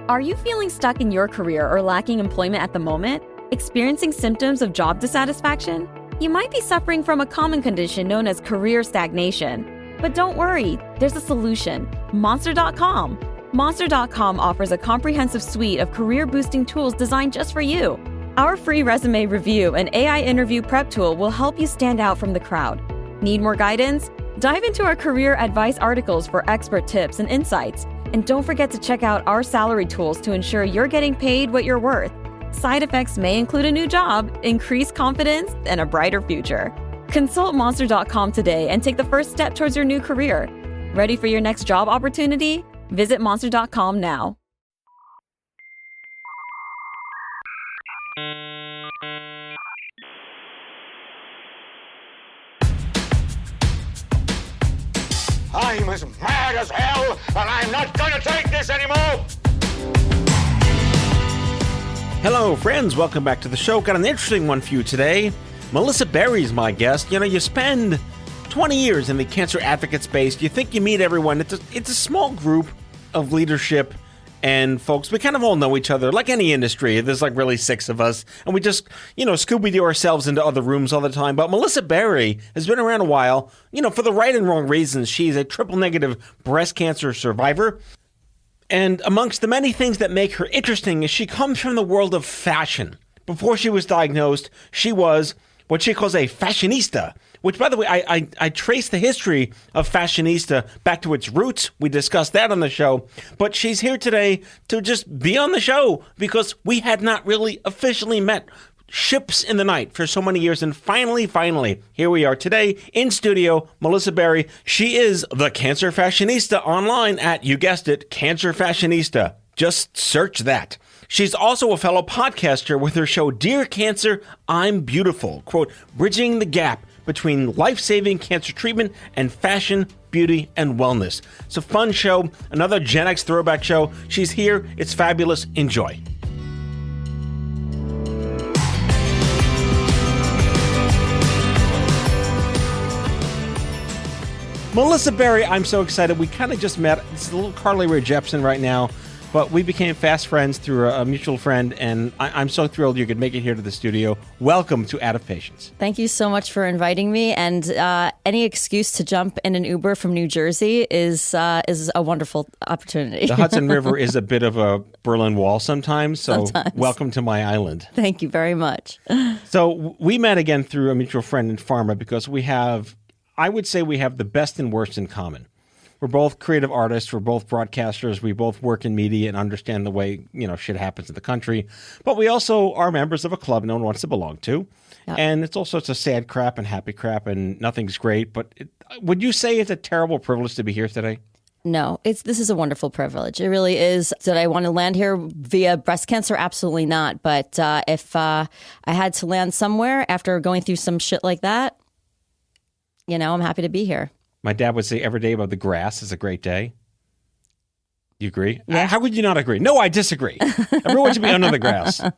Are you feeling stuck in your career or lacking employment at the moment? Experiencing symptoms of job dissatisfaction? You might be suffering from a common condition known as career stagnation. But don't worry, there's a solution. Monster.com. Monster.com offers a comprehensive suite of career-boosting tools designed just for you. Our free resume review and AI interview prep tool will help you stand out from the crowd. Need more guidance? Dive into our career advice articles for expert tips and insights. And don't forget to check out our salary tools to ensure you're getting paid what you're worth. Side effects may include a new job, increased confidence, and a brighter future. Consult Monster.com today and take the first step towards your new career. Ready for your next job opportunity? Visit Monster.com now. I'm as mad as hell, and I'm not going to take this anymore! Hello, friends. Welcome back to the show. Got an interesting one for you today. Melissa Berry's my guest. You know, you spend 20 years in the cancer advocate space. You think you meet everyone. It's a small group of leadership and folks. We kind of all know each other. Like any industry, there's like really 6 of us. And we just, Scooby-Doo ourselves into other rooms all the time. But Melissa Berry has been around a while, for the right and wrong reasons. She's a triple-negative breast cancer survivor. And amongst the many things that make her interesting is she comes from the world of fashion. Before she was diagnosed, she was what she calls a fashionista, which, by the way, I trace the history of fashionista back to its roots. We discussed that on the show. But she's here today to just be on the show because we had not really officially met. Ships in the night for so many years. And finally, here we are today in studio, Melissa Berry. She is the Cancer Fashionista online at, you guessed it, Cancer Fashionista. Just search that. She's also a fellow podcaster with her show, Dear Cancer, I'm Beautiful. Quote, bridging the gap between life-saving cancer treatment and fashion, beauty, and wellness. It's a fun show, another Gen X throwback show. She's here. It's fabulous. Enjoy. Melissa Berry, I'm so excited. We kind of just met. It's a little Carly Rae Jepsen right now, but we became fast friends through a mutual friend, and I'm so thrilled you could make it here to the studio. Welcome to Out of Patience. Thank you so much for inviting me, and any excuse to jump in an Uber from New Jersey is a wonderful opportunity. The Hudson River is a bit of a Berlin Wall sometimes, so welcome to my island. Thank you very much. So we met again through a mutual friend in pharma because I would say we have the best and worst in common. We're both creative artists. We're both broadcasters. We both work in media and understand the way, shit happens in the country. But we also are members of a club no one wants to belong to. Yep. And it's all sorts of sad crap and happy crap and nothing's great. But would you say it's a terrible privilege to be here today? No, this is a wonderful privilege. It really is. Did I want to land here via breast cancer? Absolutely not. But if I had to land somewhere after going through some shit like that, I'm happy to be here. My dad would say every day above the grass is a great day. You agree? Yeah. How would you not agree? No, I disagree. Everyone should be under the grass. All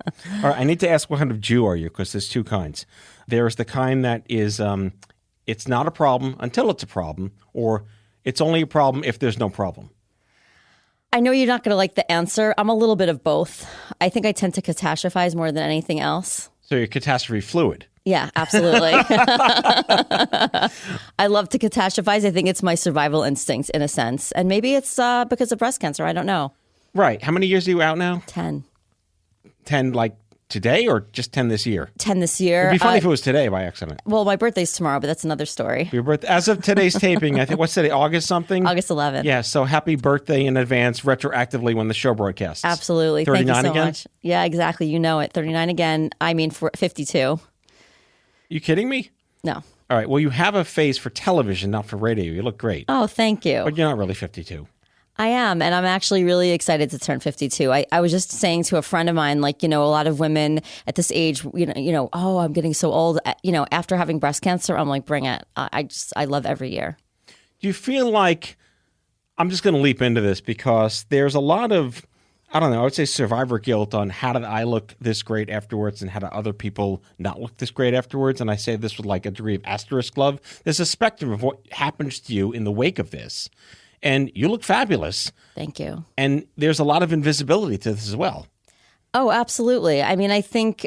right, I need to ask, what kind of Jew are you? Because there's 2 kinds. There's the kind that is, it's not a problem until it's a problem, or it's only a problem if there's no problem. I know you're not going to like the answer. I'm a little bit of both. I think I tend to catastrophize more than anything else. So you're catastrophe fluid. Yeah, absolutely. I love to catastrophize. I think it's my survival instinct in a sense. And maybe it's because of breast cancer. I don't know. Right. How many years are you out now? 10. 10 like today or just 10 this year? 10 this year. It'd be funny if it was today by accident. Well, my birthday's tomorrow, but that's another story. Your birthday, as of today's taping, I think, what's today, August something? August 11th. Yeah, so happy birthday in advance, retroactively when the show broadcasts. Absolutely. 39 Thank you so again? much. Yeah, exactly. You know it. 39 again. I mean, for 52. You kidding me? No. All right, well, you have a face for television, not for radio. You look great. Oh, thank you. But you're not really 52. I am, and I'm actually really excited to turn 52. I was just saying to a friend of mine, like, a lot of women at this age, oh, I'm getting so old. After having breast cancer, I'm like, bring it. I love every year. Do you feel like, I'm just going to leap into this because there's a lot of, I don't know, I would say survivor guilt on how did I look this great afterwards and how do other people not look this great afterwards? And I say this with like a degree of asterisk love. There's a spectrum of what happens to you in the wake of this. And you look fabulous. Thank you. And there's a lot of invisibility to this as well. Oh, absolutely. I mean, I think,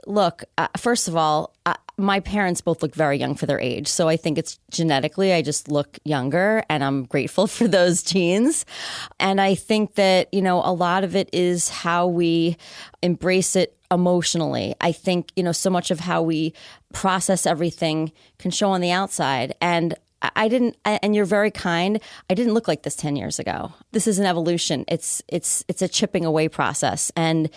look, first of all, my parents both look very young for their age. So I think it's genetically, I just look younger, and I'm grateful for those genes. And I think that, a lot of it is how we embrace it emotionally. I think, so much of how we process everything can show on the outside. And and you're very kind. I didn't look like this 10 years ago. This is an evolution. It's a chipping away process. And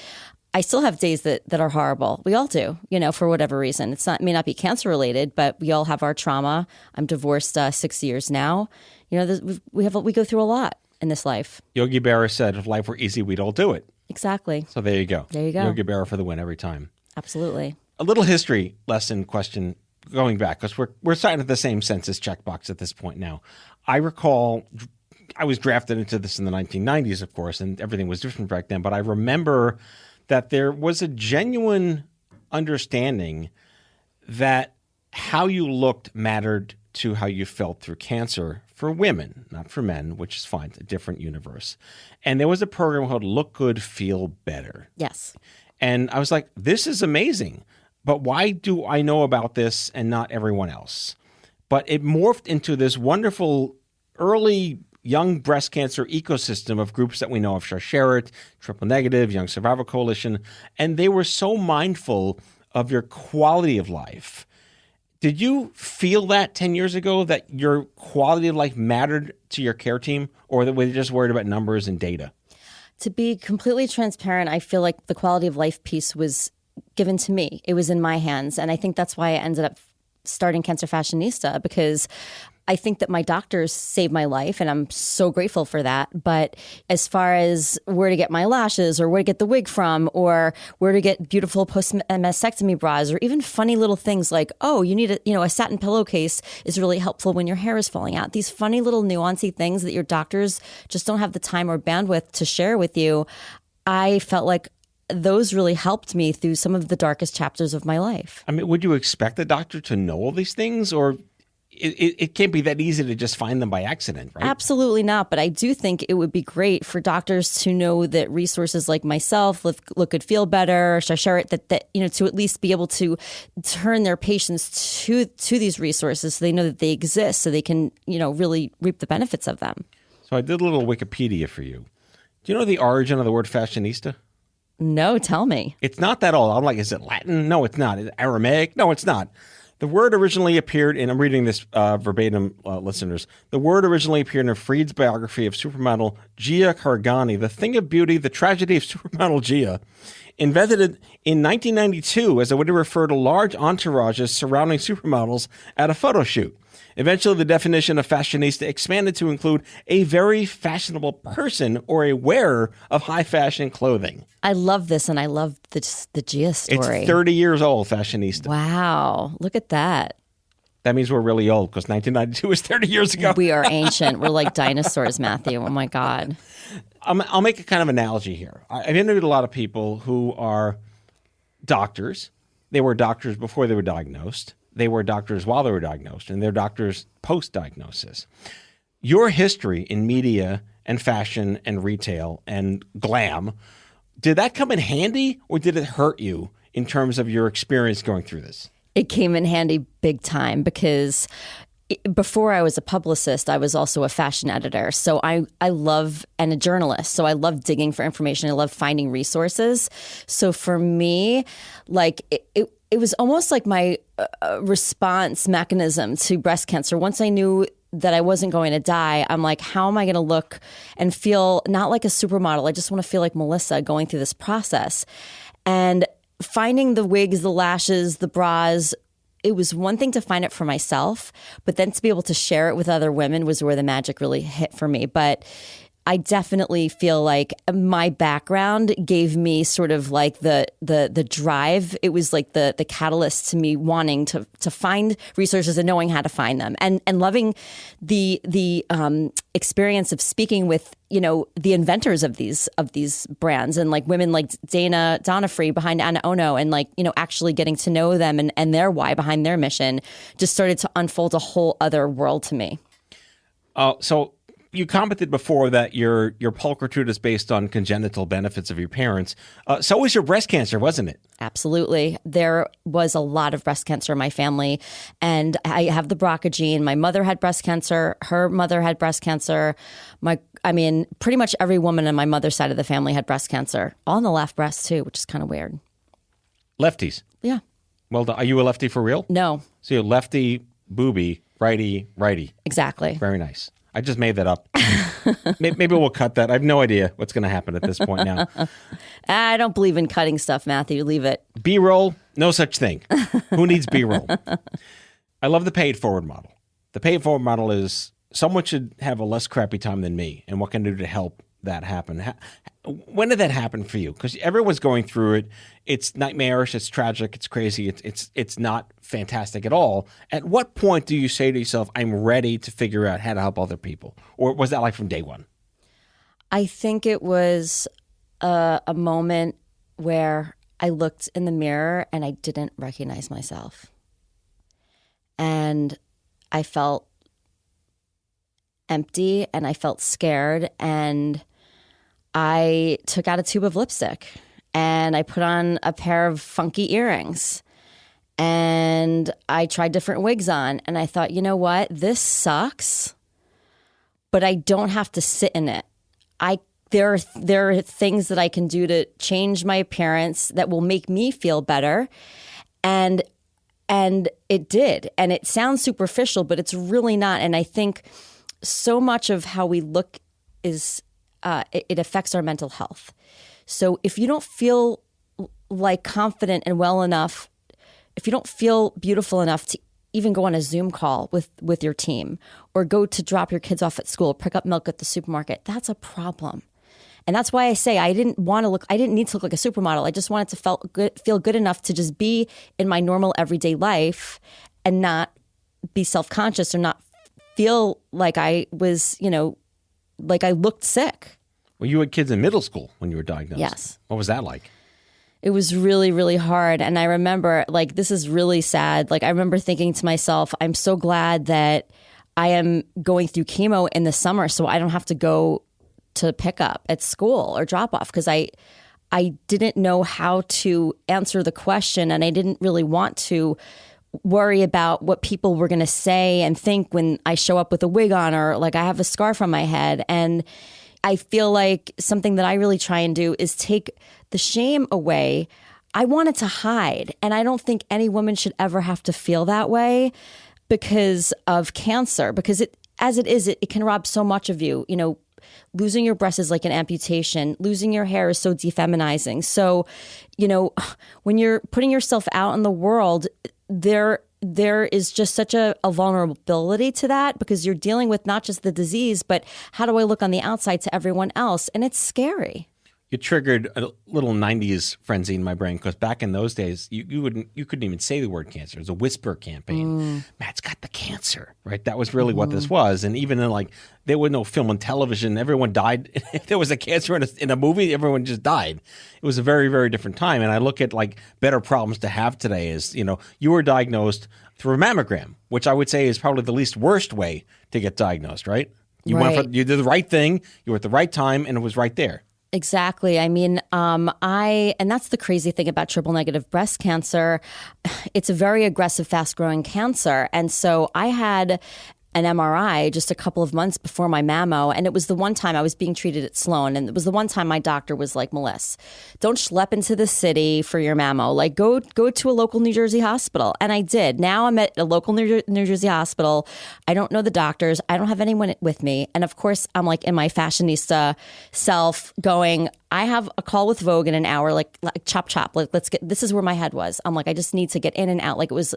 I still have days that are horrible. We all do, for whatever reason. It may not be cancer related, but we all have our trauma. I'm divorced 6 years now. We go through a lot in this life. Yogi Berra said, if life were easy, we'd all do it. Exactly. So there you go. There you go. Yogi Berra for the win every time. Absolutely. A little history lesson question going back, because we're starting at the same census checkbox at this point now. I recall I was drafted into this in the 1990s, of course, and everything was different back then. But I remember that there was a genuine understanding that how you looked mattered to how you felt through cancer for women, not for men, which is fine, a different universe. And there was a program called Look Good, Feel Better. Yes. And I was like, this is amazing. But why do I know about this and not everyone else? But it morphed into this wonderful early young breast cancer ecosystem of groups that we know of, Share It, Triple Negative, Young Survival Coalition, and they were so mindful of your quality of life. Did you feel that 10 years ago, that your quality of life mattered to your care team, or that were they just worried about numbers and data? To be completely transparent, I feel like the quality of life piece was given to me. It was in my hands. And I think that's why I ended up starting Cancer Fashionista, because I think that my doctors saved my life, and I'm so grateful for that. But as far as where to get my lashes, or where to get the wig from, or where to get beautiful post-mastectomy bras, or even funny little things like, oh, you need a satin pillowcase is really helpful when your hair is falling out. These funny little nuancy things that your doctors just don't have the time or bandwidth to share with you. I felt like those really helped me through some of the darkest chapters of my life. I mean, would you expect a doctor to know all these things, or it can't be that easy to just find them by accident, right? Absolutely not. But I do think it would be great for doctors to know that resources like myself, Look Good, Feel Better, Share It, that to at least be able to turn their patients to these resources, so they know that they exist, so they can really reap the benefits of them. So I did a little Wikipedia for you. Do you know the origin of the word fashionista? No, tell me. It's not that old. I'm like, is it Latin? No, it's not. Is it Aramaic? No, it's not. The word originally appeared in, I'm reading this verbatim, listeners. The word originally appeared in Freed's biography of supermodel Gia Kargani, The Thing of Beauty, The Tragedy of Supermodel Gia. Invented in 1992 as a way to refer to large entourages surrounding supermodels at a photo shoot. Eventually, the definition of fashionista expanded to include a very fashionable person or a wearer of high fashion clothing. I love this, and I love the Gia story. It's 30 years old, fashionista. Wow, look at that. That means we're really old, because 1992 was 30 years ago. We are ancient. We're like dinosaurs, Matthew. Oh, my God. I'll make a kind of analogy here. I've interviewed a lot of people who are doctors. They were doctors before they were diagnosed. They were doctors while they were diagnosed, and they're doctors post-diagnosis. Your history in media and fashion and retail and glam, did that come in handy, or did it hurt you in terms of your experience going through this? It came in handy big time, because before I was a publicist, I was also a fashion editor. So I love, and a journalist. So I love digging for information. I love finding resources. So for me, like it was almost like my response mechanism to breast cancer. Once I knew that I wasn't going to die, I'm like, how am I going to look and feel not like a supermodel? I just want to feel like Melissa going through this process. And finding the wigs, the lashes, the bras, it was one thing to find it for myself, but then to be able to share it with other women was where the magic really hit for me. But I definitely feel like my background gave me sort of like the drive. It was like the catalyst to me wanting to find resources and knowing how to find them, and loving the experience of speaking with the inventors of these brands, and like women like Dana Donofree behind Anna Ono, and actually getting to know them and their why behind their mission just started to unfold a whole other world to me. So You commented before that your pulchritude is based on congenital benefits of your parents. So was your breast cancer, wasn't it? Absolutely. There was a lot of breast cancer in my family, and I have the BRCA gene. My mother had breast cancer. Her mother had breast cancer. Pretty much every woman on my mother's side of the family had breast cancer, all in the left breast too, which is kind of weird. Lefties. Yeah. Well, are you a lefty for real? No. So you're lefty, booby, righty, righty. Exactly. Very nice. I just made that up. Maybe we'll cut that. I have no idea what's going to happen at this point now. I don't believe in cutting stuff, Matthew. Leave it. B-roll, no such thing. Who needs B-roll? I love the paid forward model. The paid forward model is someone should have a less crappy time than me, and what can I do to help that happen? When did that happen for you? Because everyone's going through it. It's nightmarish. It's tragic. It's crazy. It's not fantastic at all. At what point do you say to yourself, I'm ready to figure out how to help other people? Or was that like from day one? I think it was a moment where I looked in the mirror and I didn't recognize myself. And I felt empty and I felt scared, and I took out a tube of lipstick and I put on a pair of funky earrings and I tried different wigs on, and I thought, you know what? This sucks, but I don't have to sit in it. There are things that I can do to change my appearance that will make me feel better. And it did. And it sounds superficial, but it's really not. And I think so much of how we look is it affects our mental health. So if you don't feel like confident and well enough, if you don't feel beautiful enough to even go on a Zoom call with your team, or go to drop your kids off at school, pick up milk at the supermarket, that's a problem. And that's why I say I didn't need to look like a supermodel. I just wanted to feel good enough to just be in my normal everyday life and not be self-conscious or not feel like I was, like I looked sick. Well, you had kids in middle school when you were diagnosed. Yes. What was that like? It was really, really hard. And I remember, this is really sad. I remember thinking to myself, I'm so glad that I am going through chemo in the summer so I don't have to go to pick up at school or drop off, because I didn't know how to answer the question, and I didn't really want to worry about what people were going to say and think when I show up with a wig on, or I have a scarf on my head. And I feel like something that I really try and do is take the shame away. I wanted to hide, and I don't think any woman should ever have to feel that way because of cancer, because it can rob so much of you. Losing your breast is like an amputation. Losing your hair is so defeminizing. So, when you're putting yourself out in the world, there is just such a vulnerability to that, because you're dealing with not just the disease, but how do I look on the outside to everyone else? And it's scary. You triggered a little 90s frenzy in my brain, because back in those days, you couldn't even say the word cancer. It was a whisper campaign. Matt's got the cancer, right? That was really what this was. And even in there was no film and television. Everyone died. If there was a cancer in a movie, everyone just died. It was a very, very different time. And I look at better problems to have today is, you were diagnosed through a mammogram, which I would say is probably the least worst way to get diagnosed, right? You did the right thing. You were at the right time, and it was right there. Exactly. I mean, and that's the crazy thing about triple negative breast cancer. It's a very aggressive, fast growing cancer. And so I had an MRI just a couple of months before my mammo. And it was the one time I was being treated at Sloan. And it was the one time my doctor was like, Melissa, don't schlep into the city for your mammo. Go to a local New Jersey hospital. And I did. Now I'm at a local New Jersey hospital. I don't know the doctors. I don't have anyone with me. And of course, I'm in my fashionista self going, I have a call with Vogue in an hour, chop. Let's get, this is where my head was. I'm I just need to get in and out. It was,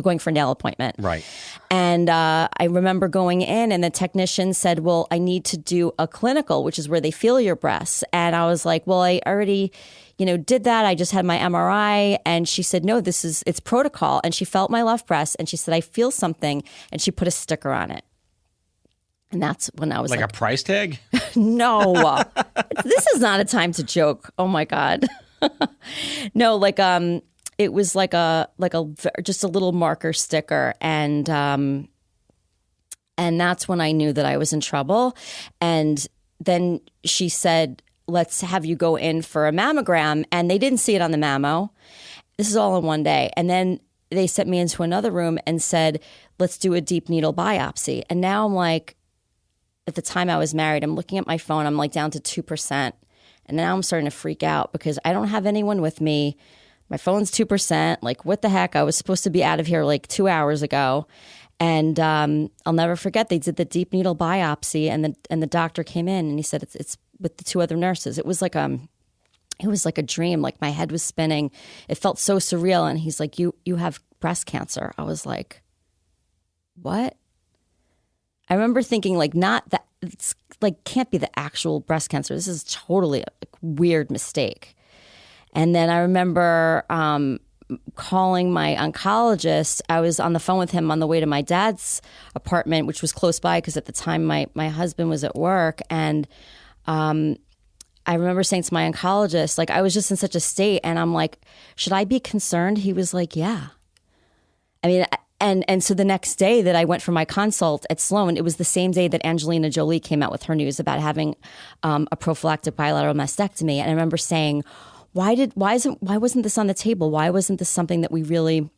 going for a nail appointment. Right. And I remember going in, and the technician said, well, I need to do a clinical, which is where they feel your breasts. And I was like, well, I already, did that. I just had my MRI. And she said, no, it's protocol. And she felt my left breast, and she said, I feel something. And she put a sticker on it. And that's when I was like a price tag? No, this is not a time to joke. Oh my God. No, it was just a little marker sticker. And And that's when I knew that I was in trouble. And then she said, let's have you go in for a mammogram. And they didn't see it on the mammo. This is all in one day. And then they sent me into another room and said, let's do a deep needle biopsy. And now I'm like, at the time I was married, I'm looking at my phone, I'm like down to 2%. And now I'm starting to freak out because I don't have anyone with me. My phone's 2%. Like, what the heck? I was supposed to be out of here like 2 hours ago. And I'll never forget, they did the deep needle biopsy, and the doctor came in and he said it's with the two other nurses. It was like a dream. Like, my head was spinning. It felt so surreal. And he's like, you have breast cancer. I was like, what? I remember thinking, like, not that, it's like, can't be the actual breast cancer. This is totally a weird mistake. And then I remember calling my oncologist. I was on the phone with him on the way to my dad's apartment, which was close by because at the time my husband was at work. And I remember saying to my oncologist, like, I was just in such a state, and I'm like, should I be concerned? He was like, yeah. I mean, and so the next day that I went for my consult at Sloan, it was the same day that Angelina Jolie came out with her news about having a prophylactic bilateral mastectomy. And I remember saying, why wasn't this on the table? Why wasn't this something that we really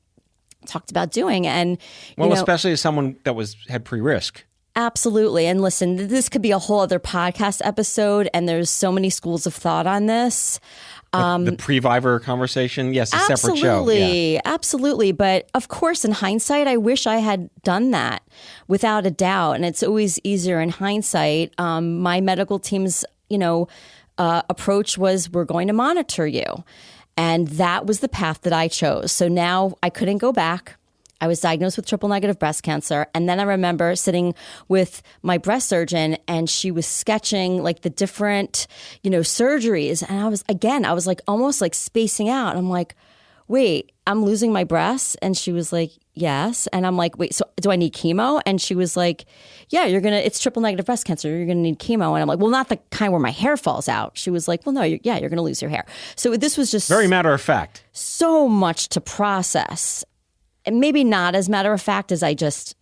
talked about doing? And especially as someone that had pre-risk. Absolutely. And listen, this could be a whole other podcast episode, and there's so many schools of thought on this. The pre-Viver conversation, yes, a separate show. Yeah. Absolutely. But of course, in hindsight, I wish I had done that, without a doubt. And it's always easier in hindsight. My medical team's, approach was, we're going to monitor you. And that was the path that I chose. So now I couldn't go back. I was diagnosed with triple negative breast cancer. And then I remember sitting with my breast surgeon, and she was sketching like the different, surgeries. And I was like almost like spacing out. I'm like, wait, I'm losing my breasts? And she was like, yes. And I'm like, wait, so do I need chemo? And she was like, yeah, it's triple negative breast cancer. You're going to need chemo. And I'm like, well, not the kind where my hair falls out. She was like, well, no, you're going to lose your hair. So this was just very matter of fact. So much to process. And maybe not as matter of fact as I just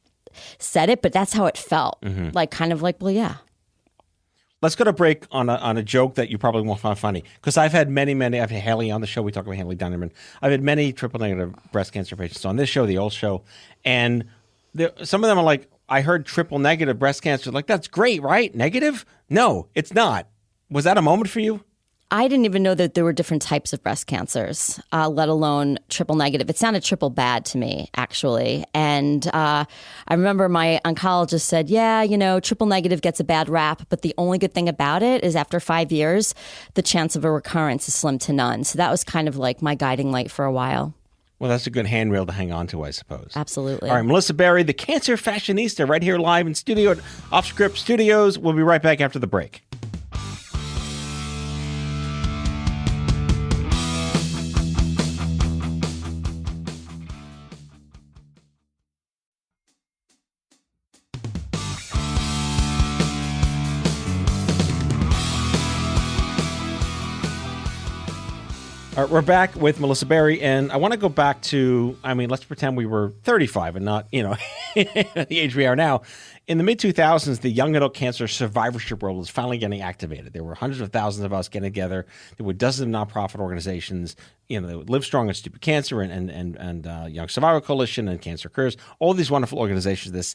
said it, but that's how it felt. Mm-hmm. Like, kind of like, well, yeah. Let's go to break on a joke that you probably won't find funny. Because I've had many, I've had Haley on the show. We talk about Haley Dinerman. I've had many triple negative breast cancer patients on this show, the old show. And some of them are like, I heard triple negative breast cancer. Like, that's great, right? Negative? No, it's not. Was that a moment for you? I didn't even know that there were different types of breast cancers, let alone triple negative. It sounded triple bad to me, actually. And I remember my oncologist said, yeah, triple negative gets a bad rap, but the only good thing about it is after 5 years, the chance of a recurrence is slim to none. So that was kind of like my guiding light for a while. Well, that's a good handrail to hang on to, I suppose. Absolutely. All right, Melissa Berry, the Cancer Fashionista, right here live in studio at Off Script Studios. We'll be right back after the break. All right, we're back with Melissa Berry, and I want to go back to, let's pretend we were 35 and not, the age we are now. In the mid-2000s, the young adult cancer survivorship world was finally getting activated. There were hundreds of thousands of us getting together. There were dozens of nonprofit organizations, Live Strong and Stupid Cancer and Young Survivor Coalition and Cancer Cares, all these wonderful organizations, this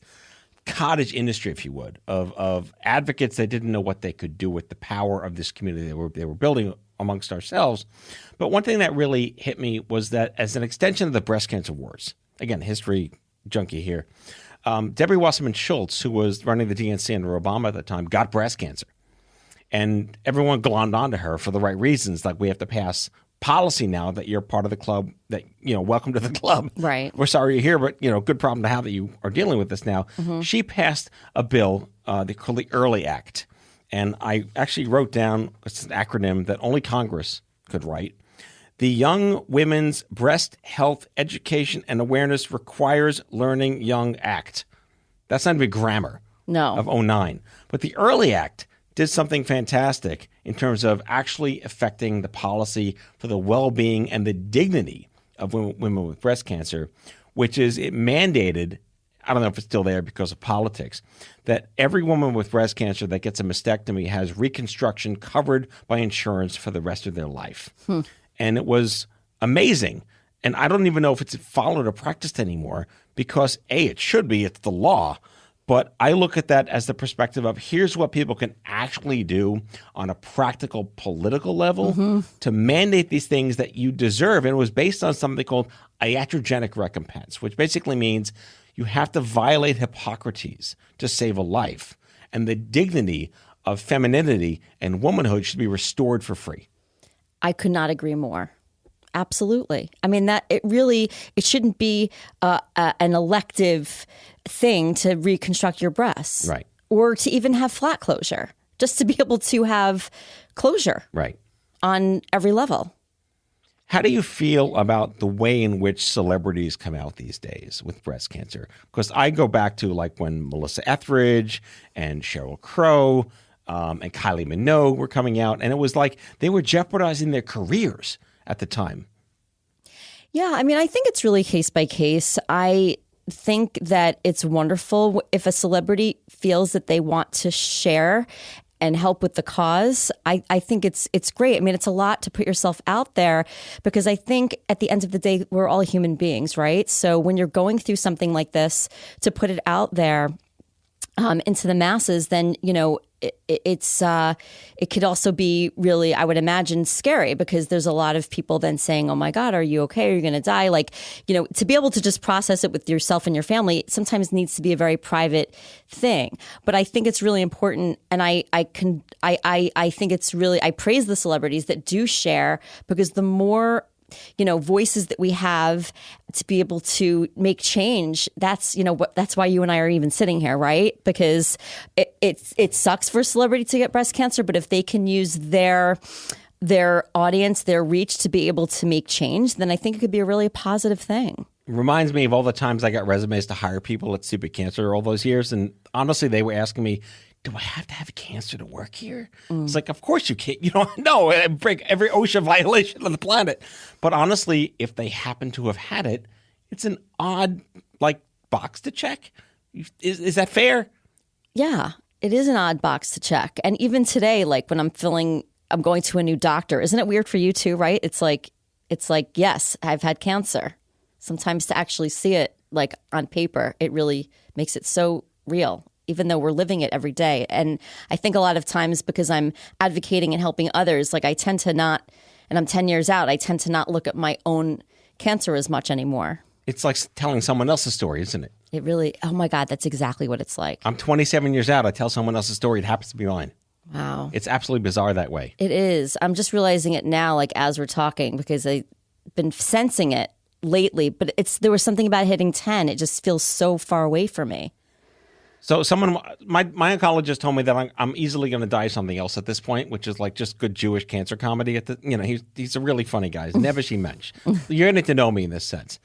cottage industry, if you would, of advocates that didn't know what they could do with the power of this community they were building amongst ourselves. But one thing that really hit me was that as an extension of the breast cancer wars, again, history junkie here, Debbie Wasserman Schultz, who was running the DNC under Obama at the time, got breast cancer. And everyone glommed onto her for the right reasons, like we have to pass policy now that you're part of the club, that, welcome to the club. Right. We're sorry you're here, but, good problem to have that you are dealing with this now. Mm-hmm. She passed a bill, they call the Early Act. And I actually wrote down, it's an acronym that only Congress could write, the Young Women's Breast Health Education and Awareness Requires Learning Young Act. That's not even grammar of 2009. But the Early Act did something fantastic in terms of actually affecting the policy for the well-being and the dignity of women with breast cancer, which is it mandated I don't know if it's still there because of politics, that every woman with breast cancer that gets a mastectomy has reconstruction covered by insurance for the rest of their life. And it was amazing. And I don't even know if it's followed or practiced anymore because, A, it should be, it's the law. But I look at that as the perspective of here's what people can actually do on a practical political level to mandate these things that you deserve. And it was based on something called iatrogenic recompense, which basically means you have to violate Hippocrates to save a life. And the dignity of femininity and womanhood should be restored for free. I could not agree more. Absolutely. I mean, that it shouldn't be an elective thing to reconstruct your breasts. Right. Or to even have flat closure, just to be able to have closure. Right. On every level. How do you feel about the way in which celebrities come out these days with breast cancer? Because I go back to like when Melissa Etheridge and Sheryl Crow and Kylie Minogue were coming out, and it was like they were jeopardizing their careers at the time. Yeah, I mean, I think it's really case by case. I think that it's wonderful if a celebrity feels that they want to share and help with the cause. I think it's great. I mean, it's a lot to put yourself out there because I think at the end of the day, we're all human beings, right? So when you're going through something like this, to put it out there into the masses, then, you know, it could also be really, I would imagine, scary because there's a lot of people then saying, oh my God, are you okay? Are you going to die? Like, you know, to be able to just process it with yourself and your family sometimes needs to be a very private thing. But I think it's really important. And I think it's really, I praise the celebrities that do share because the more, you know, voices that we have to be able to make change, that's, you know, that's why you and I are even sitting here, right? Because it sucks for a celebrity to get breast cancer, but if they can use their audience, their reach to be able to make change, then I think it could be a really positive thing. It reminds me of all the times I got resumes to hire people at Stupid Cancer all those years. And honestly, they were asking me, do I have to have cancer to work here? It's like, of course you can't. You don't know. I break every OSHA violation on the planet. But honestly, if they happen to have had it, it's an odd, like, box to check. Is that fair? Yeah, it is an odd box to check. And even today, like when I'm going to a new doctor. Isn't it weird for you too, right? It's like, yes, I've had cancer. Sometimes to actually see it like on paper, it really makes it so real, even though we're living it every day. And I think a lot of times because I'm advocating and helping others, like I tend to not, and I'm 10 years out, I tend to not look at my own cancer as much anymore. It's like telling someone else's story, isn't it? It really, oh my God, that's exactly what it's like. I'm 27 years out. I tell someone else's story. It happens to be mine. Wow. It's absolutely bizarre that way. It is. I'm just realizing it now, like as we're talking, because I've been sensing it lately, but there was something about hitting 10. It just feels so far away from me. So my oncologist told me that I'm easily going to die something else at this point, which is like just good Jewish cancer comedy. He's a really funny guy. He's never she mensch. You're getting to know me in this sense.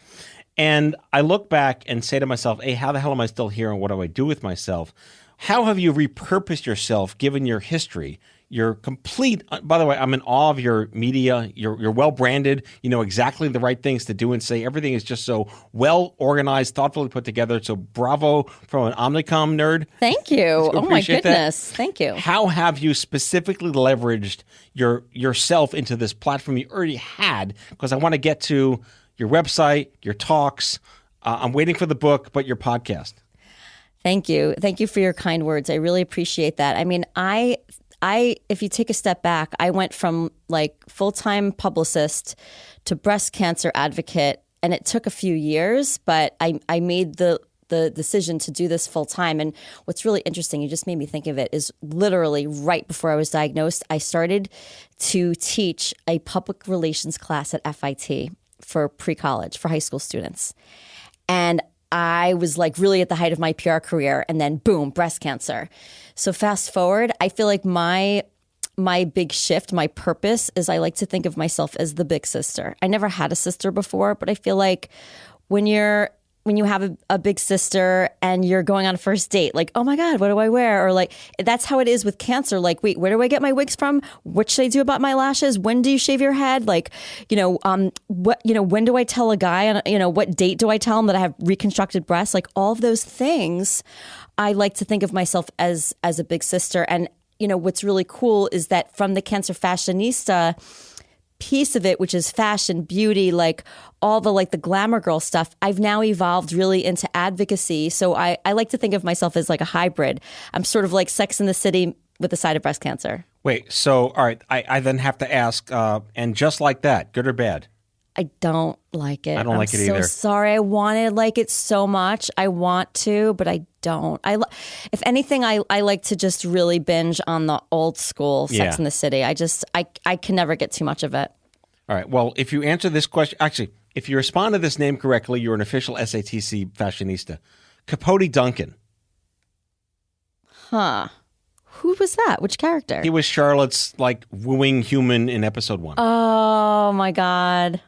And I look back and say to myself, hey, how the hell am I still here and what do I do with myself? How have you repurposed yourself given your history? You're complete. By the way, I'm in awe of your media. You're well branded. You know exactly the right things to do and say. Everything is just so well organized, thoughtfully put together. So bravo from an Omnicom nerd. Thank you. Oh my goodness. Thank you. How have you specifically leveraged yourself into this platform you already had? Because I want to get to your website, your talks. I'm waiting for the book, but your podcast. Thank you. Thank you for your kind words. I really appreciate that. I mean, if you take a step back, I went from like full-time publicist to breast cancer advocate, and it took a few years, but I made the decision to do this full-time. And what's really interesting, you just made me think of it, is literally right before I was diagnosed, I started to teach a public relations class at FIT for pre-college, for high school students. And I was like really at the height of my PR career, and then boom, breast cancer. So fast forward, I feel like my big shift, my purpose is I like to think of myself as the big sister. I never had a sister before, but I feel like when you're when you have a big sister and you're going on a first date, like, oh my God, what do I wear? Or like, that's how it is with cancer. Like, wait, where do I get my wigs from? What should I do about my lashes? When do you shave your head? Like, when do I tell a guy, what date do I tell him that I have reconstructed breasts? Like all of those things, I like to think of myself as a big sister. And, what's really cool is that from the Cancer Fashionista piece of it, which is fashion, beauty, like all the glamour girl stuff, I've now evolved really into advocacy. So I like to think of myself as like a hybrid. I'm sort of like Sex in the City with a side of breast cancer. Wait, so, all right, I then have to ask, and just like that, good or bad? I don't like it. I don't like it either. I'm so sorry. I wanted to like it so much. I want to, but I don't. If anything, I like to just really binge on the old school Sex in the City. I can never get too much of it. All right. Well, if you answer this question, actually, if you respond to this name correctly, you're an official SATC fashionista. Capote Duncan. Huh. Who was that? Which character? He was Charlotte's wooing human in episode 1. Oh my God.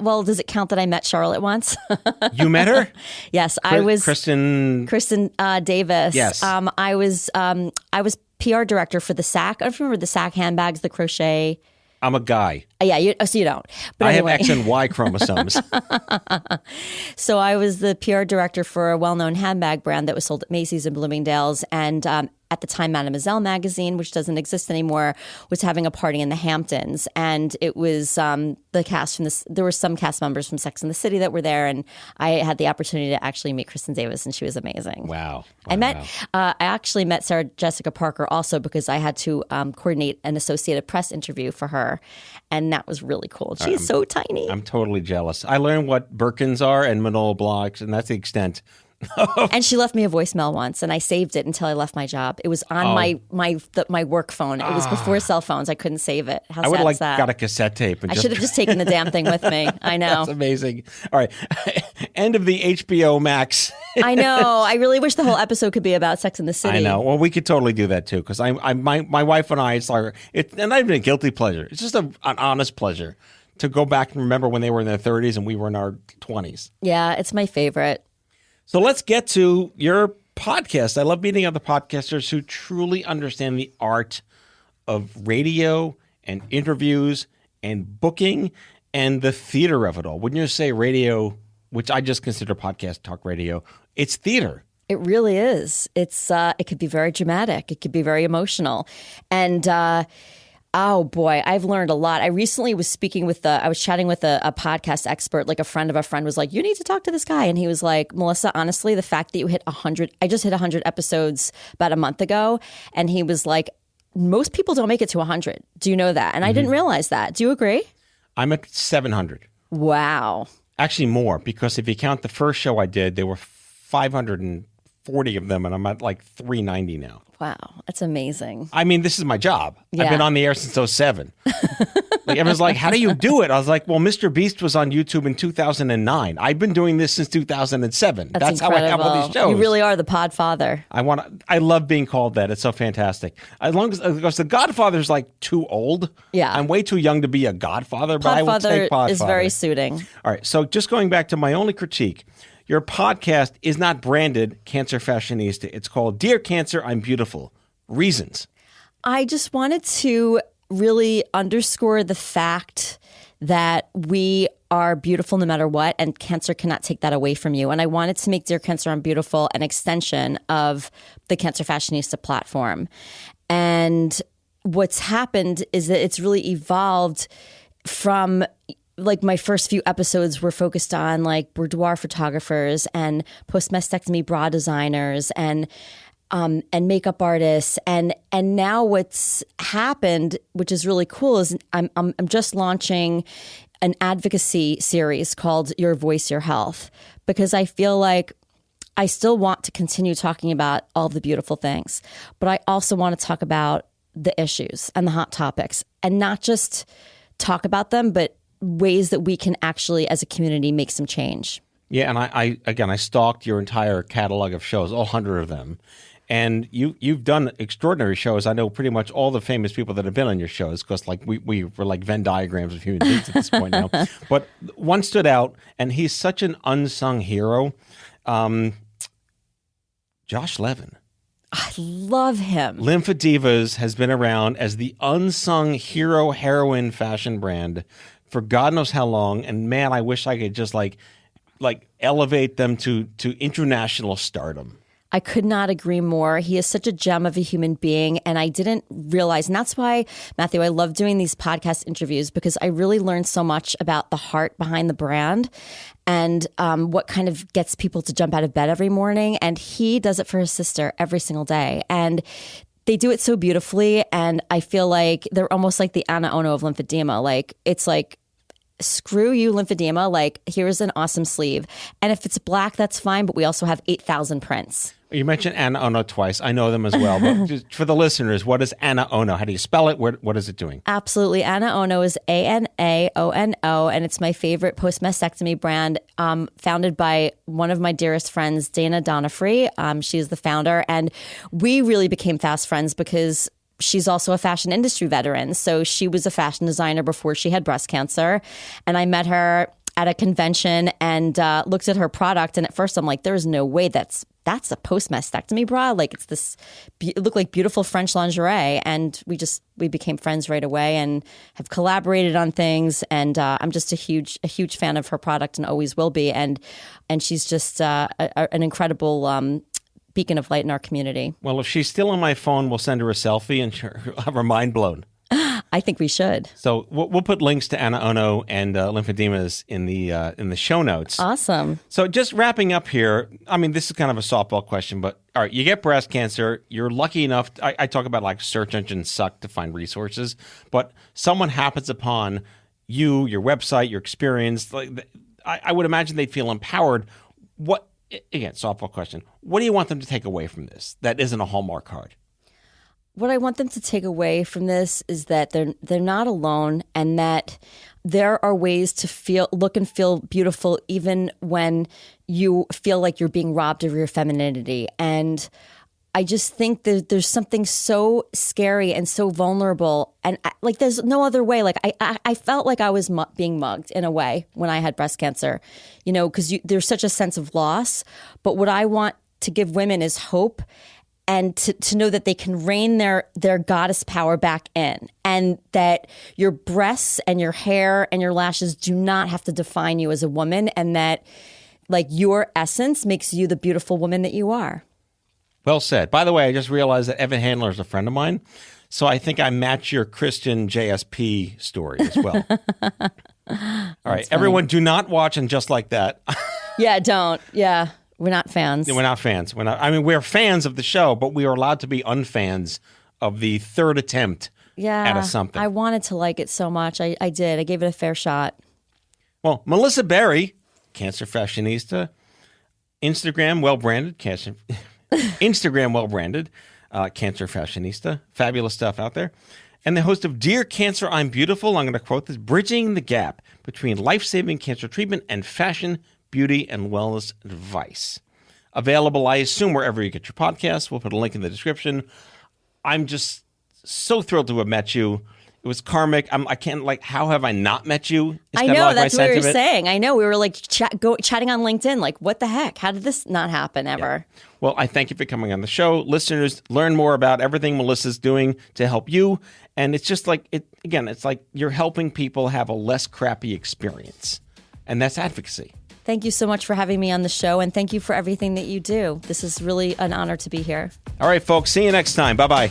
Well, does it count that I met Charlotte once? You met her? Yes, I was Kristen Davis. Yes, I was PR director for the Sac. I don't remember the Sac handbags, the crochet. I'm a guy. Yeah, so you don't. But I anyway. have X and Y chromosomes. So I was the PR director for a well-known handbag brand that was sold at Macy's and Bloomingdale's, and at the time, Mademoiselle magazine, which doesn't exist anymore, was having a party in the Hamptons, and it was the cast from this. There were some cast members from Sex and the City that were there, and I had the opportunity to actually meet Kristen Davis, and she was amazing. Wow! I actually met Sarah Jessica Parker also because I had to coordinate an Associated Press interview for her, and that was really cool. She's so tiny. I'm totally jealous. I learned what Birkins are and Manolo Blahniks, and that's the extent. And she left me a voicemail once, and I saved it until I left my job. It was on my work phone. It was before cell phones. I couldn't save it. How I would sad have is that? got a cassette tape. And I should have just taken the damn thing with me. I know. That's amazing. All right, end of the HBO Max. I know. I really wish the whole episode could be about Sex in the City. I know. Well, we could totally do that too, because my wife and I, it's not even a guilty pleasure. It's just an honest pleasure to go back and remember when they were in their 30s and we were in our 20s. Yeah, it's my favorite. So let's get to your podcast. I love meeting other podcasters who truly understand the art of radio and interviews and booking and the theater of it all. Wouldn't you say radio, which I just consider podcast talk radio, it's theater. It really is. It's it could be very dramatic. It could be very emotional. And oh boy, I've learned a lot. I recently was I was chatting with a podcast expert, like a friend of a friend was like, you need to talk to this guy. And he was like, Melissa, honestly, the fact that you hit 100, I just hit 100 episodes about a month ago. And he was like, most people don't make it to 100. Do you know that? And I didn't realize that. Do you agree? I'm at 700. Wow. Actually more, because if you count the first show I did, there were 540 of them, and I'm at 390 now. Wow, that's amazing. I mean, this is my job. Yeah. I've been on the air since 2007. Everyone's like, how do you do it? I was like, well, Mr. Beast was on YouTube in 2009. I've been doing this since 2007. That's how I have all these shows. You really are the podfather. I love being called that. It's so fantastic. Because the Godfather's too old. Yeah. I'm way too young to be a Godfather, but I will take Podfather. Is very suiting. All right. So just going back to my only critique. Your podcast is not branded Cancer Fashionista. It's called Dear Cancer, I'm Beautiful. Reasons. I just wanted to really underscore the fact that we are beautiful no matter what, and cancer cannot take that away from you. And I wanted to make Dear Cancer, I'm Beautiful an extension of the Cancer Fashionista platform. And what's happened is that it's really evolved from my first few episodes were focused on boudoir photographers and post-mastectomy bra designers and makeup artists. And now what's happened, which is really cool, is I'm just launching an advocacy series called Your Voice, Your Health, because I feel like I still want to continue talking about all the beautiful things, but I also want to talk about the issues and the hot topics, and not just talk about them, but ways that we can actually, as a community, make some change. Yeah, and I stalked your entire catalog of shows, all 100 of them. And you've done extraordinary shows. I know pretty much all the famous people that have been on your shows because like we were like Venn diagrams of human beings at this point now. But one stood out, and he's such an unsung hero. Josh Levin. I love him. Lymphadivas has been around as the unsung hero heroine fashion brand for God knows how long. And man, I wish I could just like elevate them to international stardom. I could not agree more. He is such a gem of a human being. And I didn't realize, and that's why, Matthew, I love doing these podcast interviews because I really learned so much about the heart behind the brand and what kind of gets people to jump out of bed every morning. And he does it for his sister every single day. And they do it so beautifully. And I feel like they're almost like the Anna Ono of lymphedema. Like, it's like, screw you, lymphedema. Like, here's an awesome sleeve. And if it's black, that's fine. But we also have 8,000 prints. You mentioned Anna Ono twice. I know them as well. But just for the listeners, what is Anna Ono? How do you spell it? What is it doing? Absolutely. Anna Ono is ANAONO. And it's my favorite post-mastectomy brand, founded by one of my dearest friends, Dana Donofree. She's the founder. And we really became fast friends because she's also a fashion industry veteran. So she was a fashion designer before she had breast cancer. And I met her at a convention and looked at her product. And at first I'm like, there's no way that's a post-mastectomy bra. Like, it's this, it looked like beautiful French lingerie. And we became friends right away and have collaborated on things. And I'm just a huge fan of her product and always will be. And she's just an incredible beacon of light in our community. Well, if she's still on my phone, we'll send her a selfie and she'll have her mind blown. I think we should. So we'll put links to Anna Ono and lymphedemas in the show notes. Awesome. So just wrapping up here, I mean, this is kind of a softball question, but all right, you get breast cancer. You're lucky enough. I talk about like search engines suck to find resources, but someone happens upon you, your website, your experience. Like, I would imagine they'd feel empowered. Again, softball question. What do you want them to take away from this that isn't a Hallmark card? What I want them to take away from this is that they're not alone, and that there are ways to look and feel beautiful even when you feel like you're being robbed of your femininity. And I just think that there's something so scary and so vulnerable, and like there's no other way. Like I felt like I was being mugged in a way when I had breast cancer, because there's such a sense of loss. But what I want to give women is hope. And to know that they can rein their goddess power back in, and that your breasts and your hair and your lashes do not have to define you as a woman, and that like your essence makes you the beautiful woman that you are. Well said. By the way, I just realized that Evan Handler is a friend of mine, so I think I match your Christian JSP story as well. All right, everyone, do not watch And Just Like That. Yeah, don't. Yeah. We're not fans. We're not fans. We're fans of the show, but we are allowed to be unfans of the third attempt at a something. I wanted to like it so much. I did. I gave it a fair shot. Well, Melissa Berry, Cancer Fashionista, Instagram well-branded, Cancer Fashionista. Fabulous stuff out there. And the host of Dear Cancer, I'm Beautiful. I'm going to quote this: bridging the gap between life-saving cancer treatment and fashion, beauty, and wellness advice. Available, I assume, wherever you get your podcasts. We'll put a link in the description. I'm just so thrilled to have met you. It was karmic. I can't, how have I not met you? I know, that's what we were saying. I know, we were chatting on LinkedIn, like, what the heck? How did this not happen ever? Yeah. Well, I thank you for coming on the show. Listeners, learn more about everything Melissa's doing to help you. And it's just it's like you're helping people have a less crappy experience. And that's advocacy. Thank you so much for having me on the show, and thank you for everything that you do. This is really an honor to be here. All right, folks. See you next time. Bye-bye.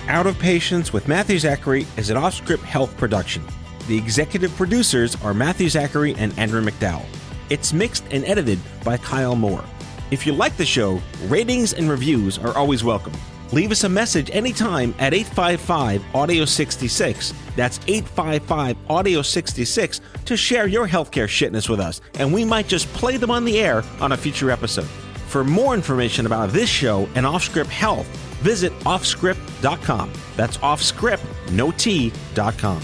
Out of Patience with Matthew Zachary is an Off-Script Health production. The executive producers are Matthew Zachary and Andrew McDowell. It's mixed and edited by Kyle Moore. If you like the show, ratings and reviews are always welcome. Leave us a message anytime at 855-AUDIO-66. That's 855-AUDIO-66 to share your healthcare shitness with us, and we might just play them on the air on a future episode. For more information about this show and Off-Script Health, visit offscript.com. That's offscript, no T.com.